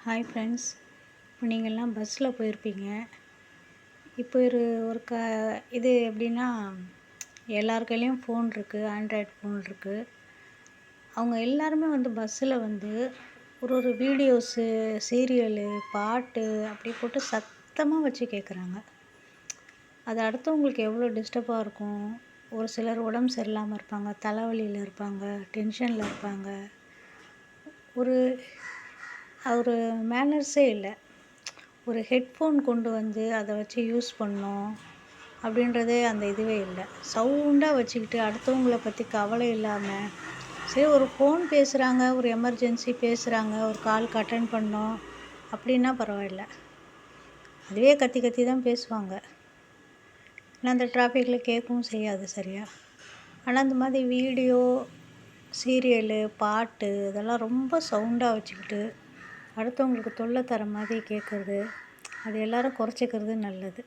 Hi friends. இப்போ நீங்கள்லாம் பஸ்ஸில் போயிருப்பீங்க. இப்போ ஒரு இது எப்படின்னா, எல்லார் கையிலையும் ஃபோன் இருக்குது, ஆண்ட்ராய்டு ஃபோன் இருக்குது. அவங்க எல்லாருமே பஸ்ஸில் ஒரு வீடியோஸு, சீரியலு, பாட்டு அப்படி போட்டு சத்தமாக வச்சு கேட்குறாங்க. அது அடுத்தவங்களுக்கு எவ்வளோ டிஸ்டர்பாக இருக்கும். ஒரு சிலர் உடம்பு சரியில்லாமல் இருப்பாங்க, தலைவலியில் இருப்பாங்க, டென்ஷனில் இருப்பாங்க. ஒரு ஒரு மேனர்ஸே இல்லை. ஒரு ஹெட்ஃபோன் கொண்டு அதை வச்சு யூஸ் பண்ணோம் அப்படின்றதே அந்த இதுவே இல்லை. சவுண்டாக வச்சுக்கிட்டு அடுத்தவங்கள பற்றி கவலை இல்லாமல், சரி ஒரு ஃபோன் பேசுகிறாங்க, ஒரு எமர்ஜென்சி பேசுகிறாங்க, ஒரு காலுக்கு அட்டெண்ட் பண்ணோம் அப்படின்னா பரவாயில்ல. அதுவே கத்தி கத்தி தான் பேசுவாங்க. ஏன்னா அந்த டிராஃபிக்கில் கேட்கவும் செய்யாது சரியா. ஆனால் அந்த மாதிரி வீடியோ, சீரியலு, பாட்டு இதெல்லாம் ரொம்ப சவுண்டாக வச்சுக்கிட்டு அடுத்தவங்களுக்கு தொல்லை தர மாதிரி கேட்குறது, அது எல்லோரும் குறைச்சிக்கிறது நல்லது.